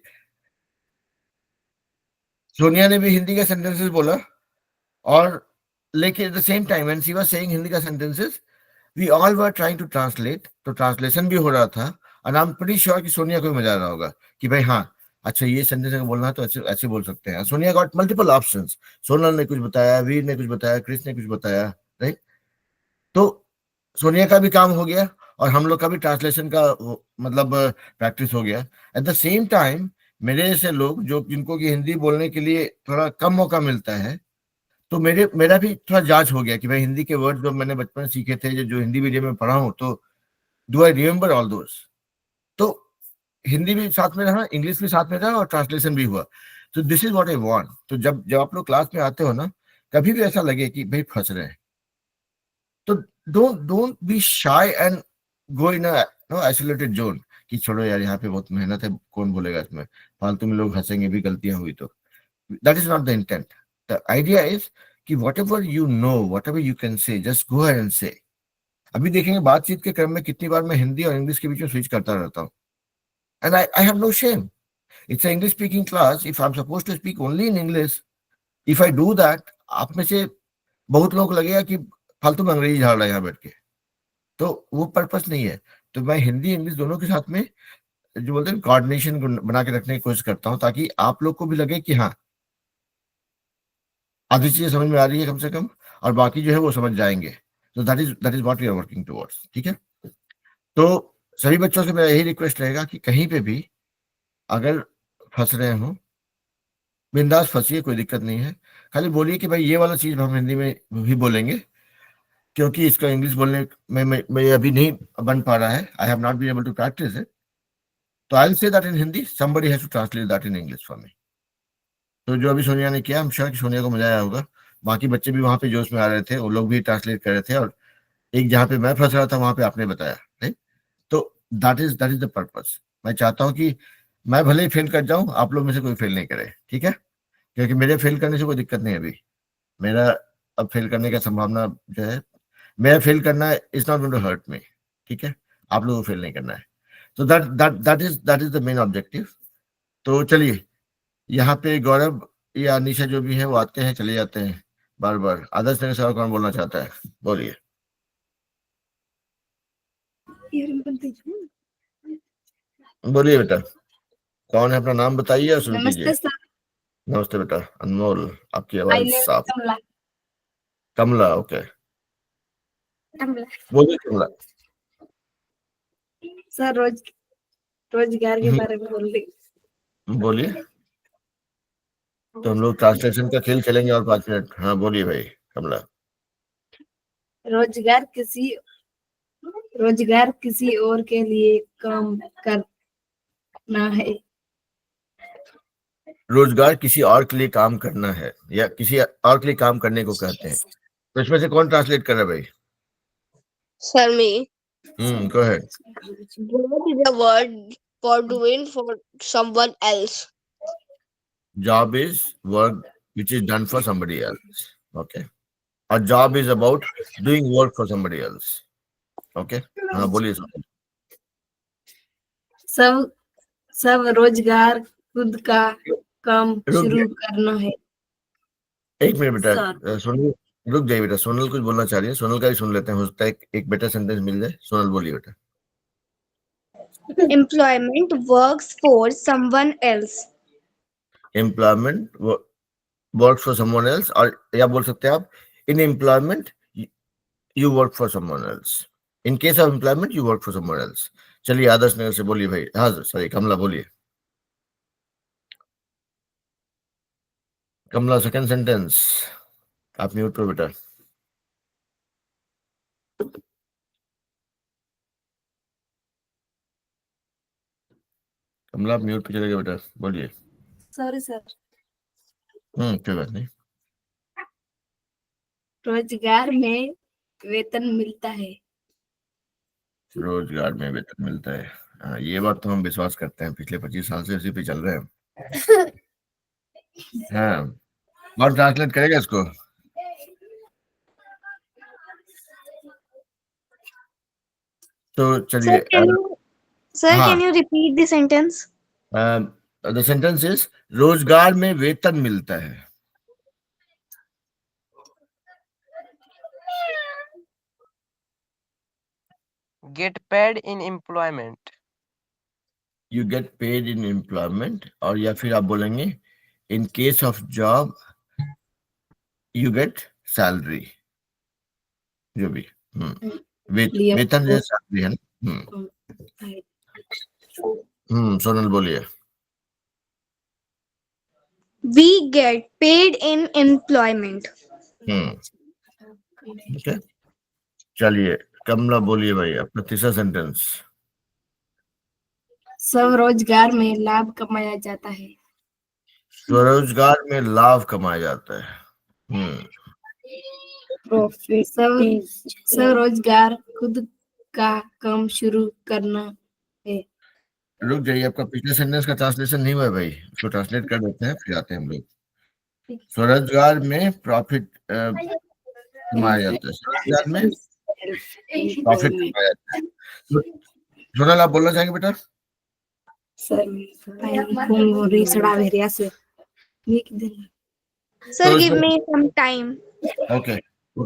सोनिया ने भी हिंदी का सेंटेंसेस बोला, और लेकिन at the same time when she was saying Hindi का sentences, we all were trying to translate, तो ट्रांसलेशन भी हो रहा था। And I am pretty sure कि सोनिया को भी मजा आ रहा होगा कि भाई हाँ, अच्छा ये सेंटेंस अगर बोलना है तो ऐसे ऐसे बोल सकते हैं। Sonia got multiple options. Sonal ने कुछ बताया, वीर ने कुछ बताया, क्रिस ने कुछ बताया, राइट? तो सोनिया का भी काम हो गया और हम लोग का भी ट्रांसलेशन का मतलब प्रैक्टिस हो गया। एट द सेम टाइम मेरे जैसे लोग जो जिनको कि हिंदी बोलने के लिए थोड़ा कम मौका मिलता है, तो मेरा भी थोड़ा जांच हो गया कि भाई हिंदी के वर्ड जो मैंने बचपन में सीखे थे, जो हिंदी मीडियम में पढ़ा हूँ, तो do I remember all those? तो हिंदी भी साथ में रहा, इंग्लिश भी साथ में रहा और ट्रांसलेशन भी हुआ। तो this is what I want. तो जब जब आप लोग क्लास में आते हो ना, कभी भी ऐसा लगे कि भाई फंस रहे हैं, तो don't be shy and go in isolated zone कि छोड़ो यार, यहाँ पे बहुत मेहनत है, कौन बोलेगा इसमें, फालतू में लोग हंसेंगे भी गलतियां हुई तो। That is not the intent. The idea is कि whatever you know, whatever you can say, just go ahead and say. अभी देखेंगे बातचीत के क्रम में कितनी बार मैं हिंदी और इंग्लिश के बीच में स्विच करता रहता हूँ, and I have no shame. It's a English speaking class, if I am supposed to speak only in English, if I do that, आप में से बहुत लोगों को लगेगा कि फालतू में अंग्रेजी झाड़ रहा है यहाँ बैठ के, तो वो पर्पस नहीं है। तो मैं हिंदी इंग्लिश दोनों के साथ में जो बोलते हैं कोऑर्डिनेशन बना के रखने की कोशिश करता हूँ, ताकि आप लोग को भी लगे कि हाँ आधी चीजें समझ में आ रही है कम से कम, और बाकी जो है वो समझ जाएंगे। तो that is what we are working towards. ठीक है? तो सभी बच्चों से मेरा यही रिक्वेस्ट रहेगा कि कहीं पे भी अगर फंस रहे हो, बिंदास फंसिए, कोई दिक्कत नहीं है। खाली बोलिए कि भाई ये वाला चीज हम हिंदी में भी बोलेंगे, क्योंकि इसका इंग्लिश बोलने में मैं अभी नहीं बन पा रहा है, I have not been able to practice it, तो I will say that in Hindi, somebody has to translate that in English for me. तो जो अभी सोनिया ने किया, हम श्योर कि सोनिया को मजा आया होगा, बाकी बच्चे भी वहां पे जोश में आ रहे थे, वो लोग भी ट्रांसलेट कर रहे थे, और एक जहाँ पे मैं फंस रहा था वहां पे आपने बताया, राइट? तो दैट इज द पर्पस। मैं चाहता हूँ कि मैं भले ही फेल कर जाऊं, आप लोग में से कोई फेल नहीं करे, ठीक है? क्योंकि मेरे फेल करने से कोई दिक्कत नहीं है अभी। मेरा अब फेल करने का संभावना जो है, मेरा फेल करना is not going to hurt me, ठीक है? आप लोगों को फेल नहीं करना है। तो that is the main objective. तो चलिए, यहाँ पे गौरव या अनिशा जो भी है वो आते हैं, चले जाते हैं बार बार। आदर्श नगर से और कौन बोलना चाहता है? बोलिए। बोलिए बेटा, कौन है? अपना नाम बताइए और शुरू कीजिए। नमस्ते सर। नमस्ते बेटा अनमोल, आपकी आई आवाज लिव साफ। कमला। कमला, ओके, कमला। बोलिए कमला। सर रोजगार के हम्म, बारे में बोल रही। बोलिए। तो हम लोग ट्रांसलेशन का खेल खेलेंगे और 5 मिनट। हाँ बोलिए भाई कमला। रोजगार किसी और के लिए काम करना है। रोजगार किसी और के लिए काम करना है, या किसी और के लिए काम करने को कहते हैं। तो इसमें से कौन ट्रांसलेट कर रहा है भाई? Sir, me. Go ahead. Job is a word for doing for someone else. Job is work which is done for somebody else. Okay. A job is about doing work for somebody else. Okay. हाँ बोलिए सर। सब रोजगार खुद का काम रुक शुरू जाइए, करना है। एक मिनट बेटा, सोनल रुक जाइए बेटा, सोनल कुछ बोलना चाह रही है, सोनल का भी सुन लेते हैं, हो सकता है एक बेटर सेंटेंस मिल जाए। सोनल बोलिए बेटा। Employment works for someone else. Employment work for someone else, और या बोल सकते हैं आप in employment you work for someone else, in case of employment you work for someone else. चलिए आदर्श नगर से बोलिए भाई। हाँ सॉरी कमला बोलिए। कमला सेकंड सेंटेंस, आप म्यूट पर बेटा। कमला आप म्यूट पे चले गए बेटा, बोलिए। Sorry sir. कोई बात नहीं। रोजगार में वेतन मिलता है। रोजगार में वेतन मिलता है, हाँ ये बात तो हम विश्वास करते हैं, पिछले 25 साल से उसी पे चल रहे हैं। हाँ, और ट्रांसलेट करेगा इसको? तो Sir, चलिए, हाँ, can you repeat the sentence? The sentence is रोजगार में वेतन मिलता है। Get paid in employment. You get paid in employment, और या फिर आप बोलेंगे in case of job you get salary, जो भी वेतन जो सैलरी है ना। सोनल बोलिए। We get paid in employment. ठीक है, चलिए कमला बोलिए भाई अपना तीसरा सेंटेंस। स्वरोजगार में लाभ कमाया जाता है। स्वरोजगार में लाभ कमाया जाता है। प्रॉफिट। स्वरोजगार खुद का काम शुरू करना है। रुक जाइए, आपका पिछले सेंटेंस का ट्रांसलेशन नहीं हुआ है भाई, उसको ट्रांसलेट कर देते हैं फिर आते हैं हम लोग। स्वरोजगार में प्रॉफिट कमाया जाता है, स्वरोजगार में प्रॉफिट कमाया जाता है। तो सोनल आप बोलना चाहेंगे बेटा? Sir, give me some time. Okay. So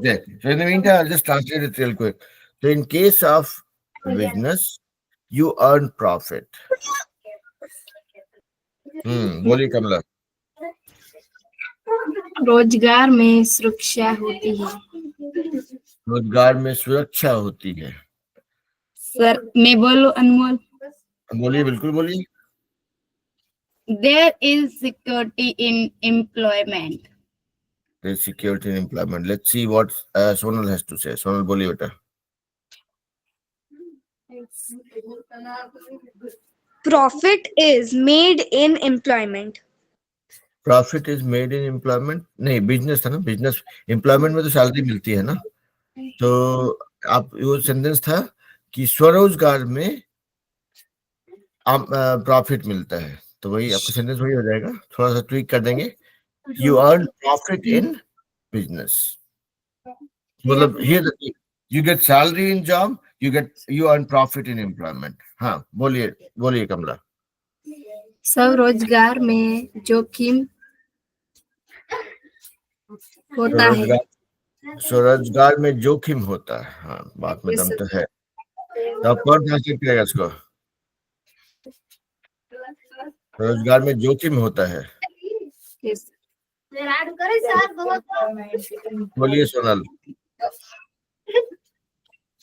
in the meantime, I'll just translate it real quick. So in case of business, you earn profit. बोलिए कमला। रोजगार में सुरक्षा होती है। रोजगार में सुरक्षा होती है। सर मैं बोलो अनमोल? बोलिए, बिल्कुल बोलिए। There is security in employment. There's security in employment. Let's see what Sonal has to say. Sonal बोलिए बेटा। Profit is made in employment. Profit is made in employment, नहीं बिजनेस था ना, बिजनेस एम्प्लॉयमेंट में तो सैलरी मिलती है ना। तो आप वो सेंटेंस था कि स्वरोजगार में प्रॉफिट मिलता है, तो वही आपका सेंटेंस वही हो जाएगा, थोड़ा सा ट्वीक कर देंगे। You earn profit in business, मतलब here you get salary in job, you earn profit in employment. हाँ बोलिए, बोलिए कमला। स्वरोजगार में जोखिम होता है। स्वरोजगार में जोखिम होता है, हाँ बात में दम तो है। तो आप कौन ट्रांसलेट करेगा इसको? रोजगार में जोखिम होता है, बोलिए सोनल।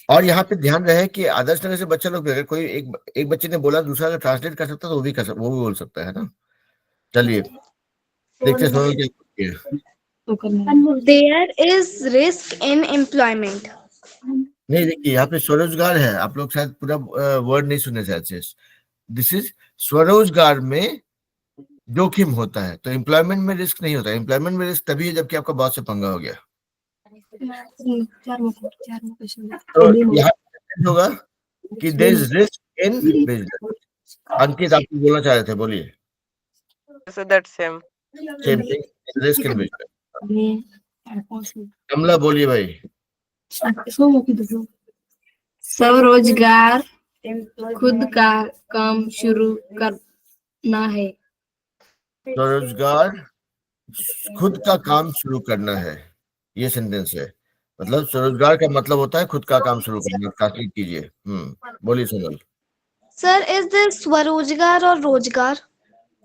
और यहाँ पे ध्यान रहे कि आदर्श नगर से बच्चा लोग, अगर कोई एक बच्चे ने बोला दूसरा अगर ट्रांसलेट कर सकता तो वो भी बोल सकता है ना। चलिए देखते हैं सोनल क्या है। There is risk in employment. नहीं देखिए, यहाँ पे स्वरोजगार है, आप लोग शायद पूरा वर्ड नहीं सुने शायद से। दिस इज स्वरोजगार में जोखिम होता है, तो एम्प्लॉयमेंट में रिस्क नहीं होता। एम्प्लॉयमेंट में रिस्क तभी है जबकि आपका बॉस से पंगा हो गया। तो यहाँ होगा कि there is risk in business. Ankit आप बोलना चाह रहे थे, बोलिए। So that's same. Same thing, risk in business. Kamla बोलिए भाई। स्वरोजगार खुद का काम शुरू करना है। स्वरोजगार खुद का काम शुरू करना है, ये सेंटेंस है। मतलब स्वरोजगार का मतलब होता है खुद का काम शुरू करना। ट्रांसलेट कीजिए। बोलिए सोनल। Sir, is this स्वरोजगार और रोजगार?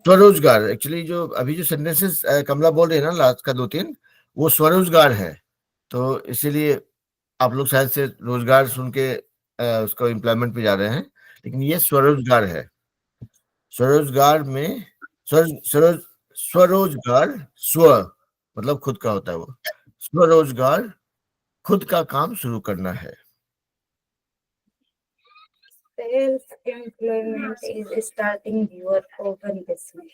स्वरोजगार एक्चुअली जो अभी जो सेंटेंसेस कमला बोल रही है ना लास्ट का 2-3, वो स्वरोजगार है। तो इसीलिए आप लोग शायद से रोजगार सुन के उसको एम्प्लॉयमेंट पे जा रहे हैं, लेकिन ये स्वरोजगार है। स्वरोजगार में स्वरोजगार स्व मतलब खुद का होता है, वो स्वरोजगार खुद का काम शुरू करना है। Self-employment is starting your own business.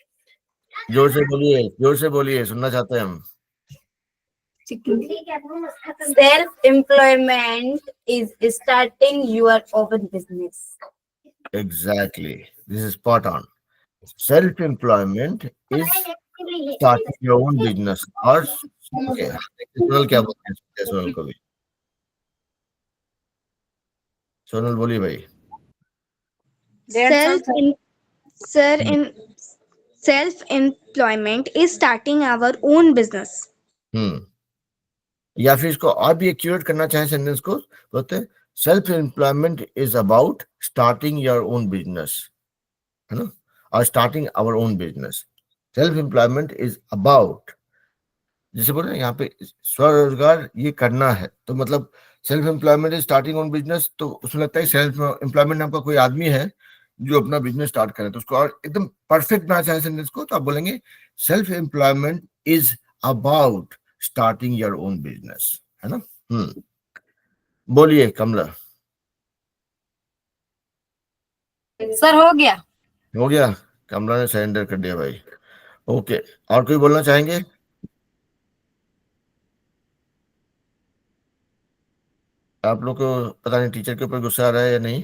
जोर से बोलिए, सुनना चाहते हैं हम. Self-employment is starting your own business. Exactly. This is spot on. Self-employment is starting your own business. और okay, सोनल क्या बोलते हैं? सुनते हैं सोनल को भी. सोनल बोलिए भाई. Self in sir in self employment is starting our own business. या फिर इसको और भी एक्यूरेट करना चाहे सेंटेंस को, बोलते हैं self employment is about starting your own business, है ना, और starting our own business. Self employment is about, जैसे बोल रहे हैं यहाँ पे स्वरोजगार ये करना है, तो मतलब self employment is starting own business, तो उसमें लगता है सेल्फ एम्प्लॉयमेंट नाम का कोई आदमी है जो अपना बिजनेस स्टार्ट करे, तो उसको और एकदम परफेक्ट बनाना चाहे सेंटेंस को, तो आप बोलेंगे self employment is about starting your own business, है ना. बोलिए कमला. सर हो गया. हो गया. कमला ने सरेंडर कर दिया भाई. ओके, और कोई बोलना चाहेंगे? आप लोग को पता नहीं टीचर के ऊपर गुस्सा आ रहा है या नहीं.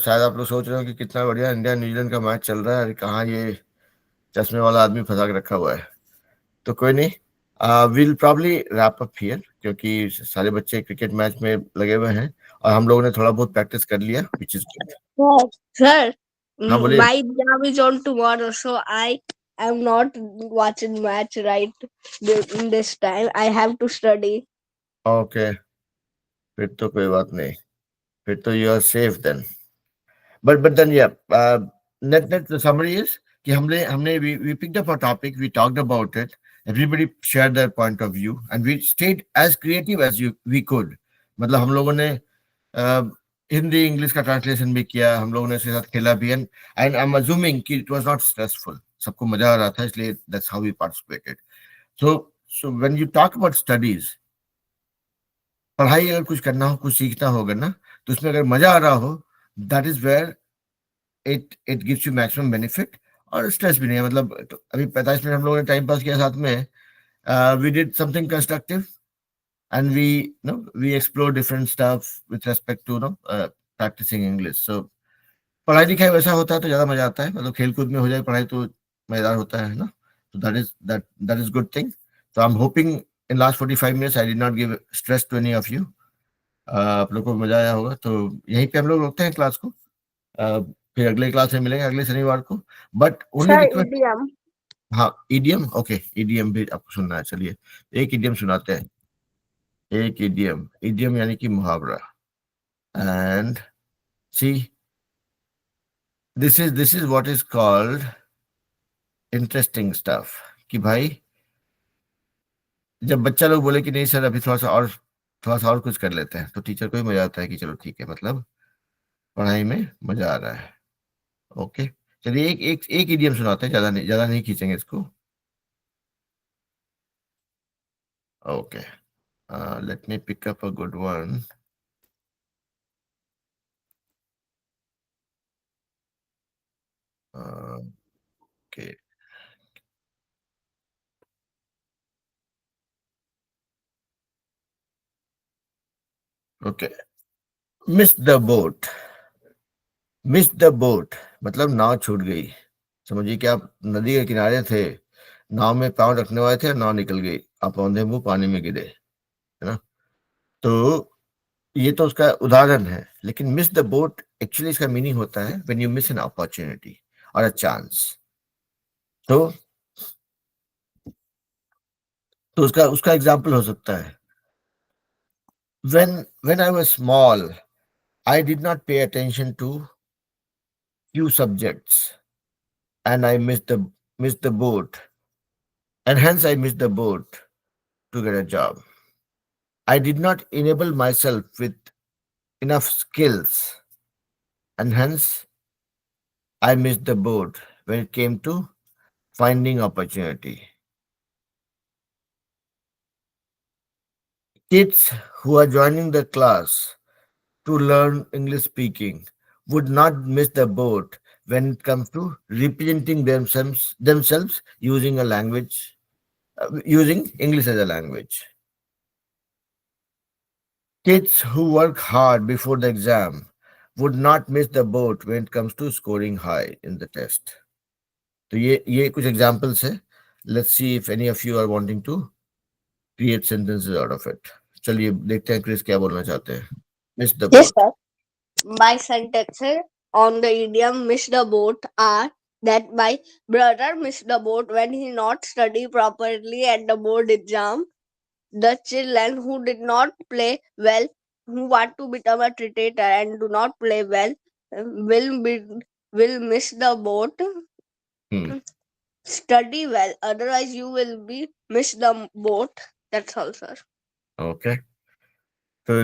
शायद आप लोग सोच रहे हो कि कितना बढ़िया इंडिया न्यूजीलैंड का मैच चल रहा है, अरे कहाँ ये चश्मे वाला आदमी फंसा के रखा हुआ है. तो कोई नहीं, will probably wrap up here, क्योंकि सारे बच्चे क्रिकेट मैच में लगे हुए हैं और हम लोगों ने थोड़ा बहुत प्रैक्टिस कर लिया, which is good. Sir, हाँ बोलिए. my exam is on tomorrow, so I am not watching match right in this time. I have to study. Okay, फिर तो कोई बात नहीं, फिर तो you are safe then. But then या net the summary is कि हमने we picked up a topic, we talked about it, everybody shared their point of view and we stayed as creative as we could. मतलब हम लोगों ने हिंदी इंग्लिश का ट्रांसलेशन भी किया, हम लोगों ने इसके साथ खेला भी, एंड आई एम अज्यूमिंग कि इट वाज नॉट स्ट्रेसफुल, सबको मजा आ रहा था, इसलिए that's how we participated. So when you talk about studies, पढ़ाई अगर कुछ करना हो, कुछ सीखना होगा ना, तो उसमें अगर मजा आ रहा हो, that is where it gives you maximum benefit, और स्ट्रेस भी नहीं है. मतलब तो अभी 45 मिनट हम लोगों ने टाइम पास किया साथ में, we did something constructive and we explore different stuff with respect to practicing English. So पढ़ाई लिखाई वैसा होता है तो ज्यादा मजा आता है, मतलब खेल कूद में हो जाए पढ़ाई तो मजेदार होता है ना. So that is good thing. So I'm hoping in last 45 minutes I did not give stress to any of you. आप लोग को मजा आया होगा. तो यहीं पे हम लोग रोकते हैं क्लास को, फिर अगले क्लास में मिलेंगे अगले शनिवार को. But only Sir, request, idiom. हाँ इडियम, ओके इडियम भी आपको सुनना है. चलिए एक इडियम सुनाते हैं. एक इडियम यानी कि मुहावरा. And see, this is what is called interesting stuff. कि भाई जब बच्चा लोग बोले कि नहीं सर अभी थोड़ा सा और कुछ कर लेते हैं, तो टीचर को भी मजा आता है कि चलो ठीक है, मतलब पढ़ाई में मजा आ रहा है. ओके, चलिए एक इडियम सुनाते हैं, ज्यादा नहीं खींचेंगे इसको. Okay, let me pick up a good one. Okay. Okay. Miss the boat. Miss the boat मतलब नाव छूट गई. समझिए कि आप नदी के किनारे थे, नाव में पाँव रखने वाले थे, नाव निकल गई, आप औंधे मुंह पानी में गिरे, है ना. तो ये तो उसका उदाहरण है, लेकिन मिस द बोट एक्चुअली इसका मीनिंग होता है when you miss an opportunity और अ चांस. तो उसका एग्जांपल हो सकता है, when I was small I did not pay attention to few subjects and I missed the boat, and hence I missed the boat to get a job. I did not enable myself with enough skills, and hence I missed the boat when it came to finding opportunity. Kids who are joining the class to learn English speaking would not miss the boat when it comes to representing themselves using a language, using English as a language. Kids who work hard before the exam would not miss the boat when it comes to scoring high in the test. तो ये कुछ examples है. Let's see if any of you are wanting to create sentences out of it. चलिए देखते हैं क्रिस क्या बोलना चाहते हैं. Miss the Yes, boat. sir. My sentences on the idiom miss the boat are that my brother missed the boat when he not study properly at the board exam. The children who did not play well, who want to become a cricketer and do not play well, will miss the boat. Hmm. Study well, otherwise you will be miss the boat. That's all, sir. Okay. तो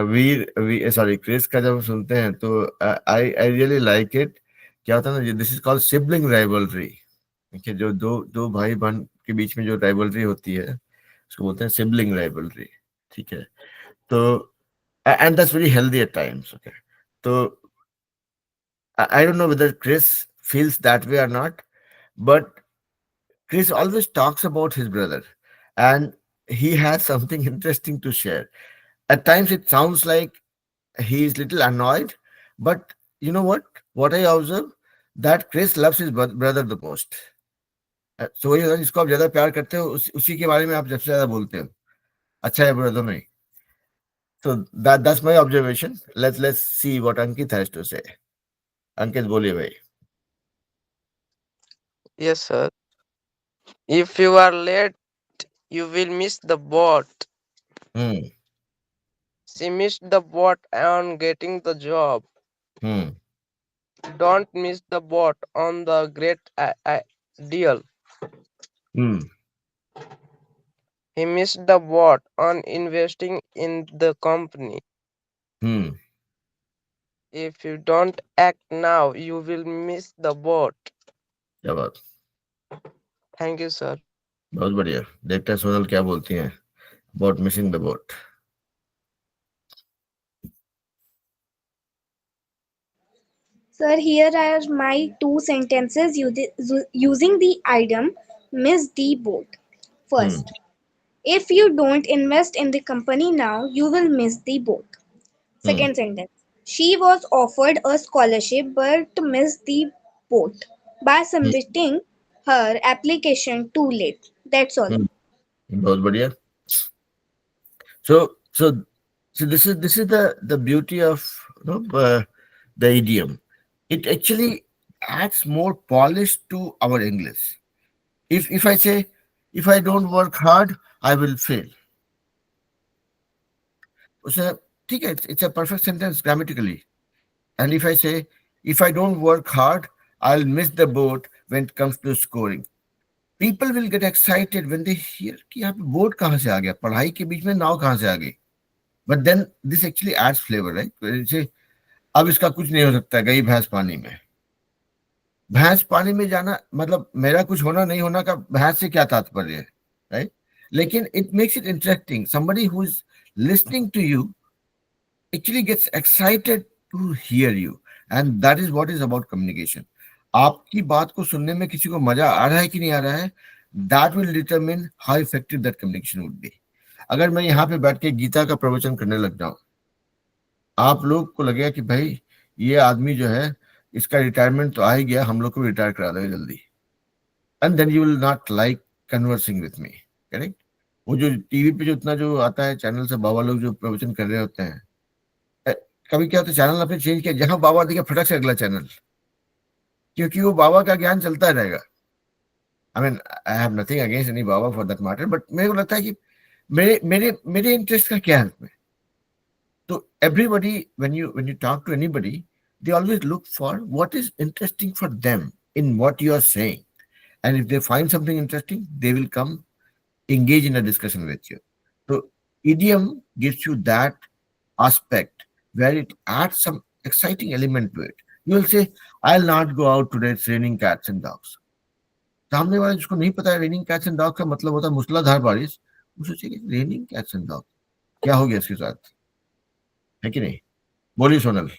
वीर सॉरी क्रिस का जब सुनते हैं तो आई आई रियली लाइक इट. क्या होता है ना, this is called sibling rivalry. देखिए जो दो भाई बहन के बीच में जो राइवलरी होती है उसको बोलते हैं सिबलिंग राइवलरी. ठीक है. तो and that's very healthy at times. Okay. तो I don't know whether Chris feels that way or not, but Chris always talks about his brother and he has something interesting to share. At times it sounds like he is little annoyed, but you know what I observe, that Chris loves his brother the most. So वही होता है, जिसको आप ज्यादा प्यार करते हो उसी के बारे में आप सबसे ज्यादा बोलते हो. अच्छा है ब्रदर नहीं. So that's my observation. Let's see what Ankit has to say. Ankit बोलिए भाई. Yes, sir. If you are late, you will miss the boat. Hmm. She missed the boat on getting the job. Hmm. Don't miss the boat on the great deal. Hmm. He missed the boat on investing in the company. Hmm. If you don't act now, you will miss the boat. क्या बात. Thank you, sir. बहुत बढ़िया. देखते हैं सोनल क्या बोलती हैं about missing the boat. Sir, here are my two sentences using the idiom miss the boat. First, if you don't invest in the company now, you will miss the boat. Second sentence, she was offered a scholarship but missed the boat by submitting her application too late. That's all. बहुत बढ़िया. So this is the beauty of the idiom. It actually adds more polish to our English. If I say, if I don't work hard, I will fail. So ठीक है, it's a perfect sentence grammatically. And if I say, if I don't work hard, I'll miss the boat when it comes to scoring. People will get excited when they hear कि यहाँ पे बोट कहाँ से आ गया, पढ़ाई के बीच में नाव कहाँ से आ गई. But then this actually adds flavor, right? जैसे अब इसका कुछ नहीं हो सकता, गई भैंस पानी में. भैंस पानी में जाना मतलब मेरा कुछ होना नहीं होना का भैंस से क्या तात्पर्य है, राइट? लेकिन it makes it interesting. Somebody who is listening to you actually gets excited to hear you, and that is what is about communication. आपकी बात को सुनने में किसी को मजा आ रहा है कि नहीं आ रहा है, that will determine how effective that communication would be. अगर मैं यहाँ पे बैठ के गीता का प्रवचन करने लग जाऊं, आप लोग को लगेगा कि भाई ये आदमी जो है इसका रिटायरमेंट तो आ ही गया, हम लोग को रिटायर करा दो जल्दी. And then you will not like conversing with me. Correct? वो जो टीवी पे जो इतना जो आता है चैनल से बाबा लोग जो प्रवचन कर रहे होते हैं, कभी क्या होता है चैनल आपने चेंज किया, जहां बाबा दिखे फटक से अगला चैनल, क्योंकि वो बाबा का ज्ञान चलता रहेगा. आई mean I have nothing against any Baba for that matter, but मेरे को लगता है कि मेरे इंटरेस्ट का क्या है उसमें. तो everybody when you talk to anybody, they always look for what is interesting for them in what you are saying, and if they find something interesting, they will come engage in a discussion with you. So idiom gives you that aspect where it adds some exciting element to it. You will say, I'll not go out today, it's raining cats and dogs. सामने वाले जिसको नहीं पता है रेनिंग कैट्स एंड डॉग का मतलब होता है मूसलाधार बारिश, वो सोचेगा रेनिंग कैट्स एंड डॉग क्या हो गया इसके साथ, है कि नहीं? बोलिए सोनल.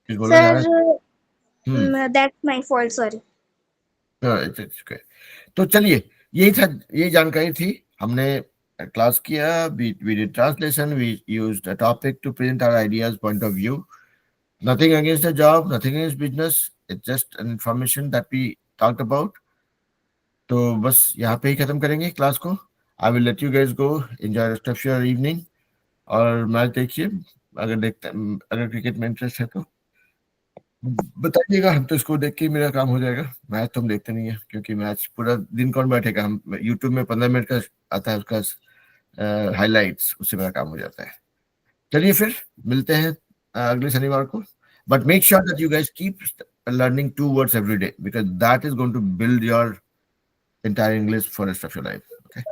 कुछ बोलना चाह रहे Sir, हैं? that's my fault. Sorry. It's okay. तो चलिए, यही था, ये जानकारी थी। हमने क्लास किया, we did translation, we used a topic to present our ideas, point of view. Nothing against the job, nothing against business. It's just an information that we talked about. तो बस यहाँ पे ही खत्म करेंगे क्लास को। I will let you guys go, enjoy rest of your evening. और मैच देखिए, अगर क्रिकेट में इंटरेस्ट है तो बताइएगा, हम तो इसको देख के ही मेरा काम हो जाएगा। मैच तो हम देखते नहीं है, क्योंकि मैच पूरा दिन कौन बैठेगा। हम यूट्यूब में 15 मिनट का आता है उसका हाइलाइट्स, उससे मेरा काम हो जाता है। चलिए फिर मिलते हैं अगले शनिवार को। But make sure that you guys keep learning 2 words every day, because that is going to build your entire English for the rest of your life. Okay.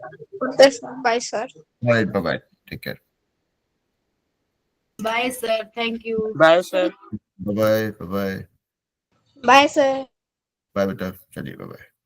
Yes, bye, sir. All right. Bye bye. Take care. Bye, sir. Thank you. Bye, sir. Bye bye. Bye bye. Bye, sir. Bye बेटा, चलिए, bye bye.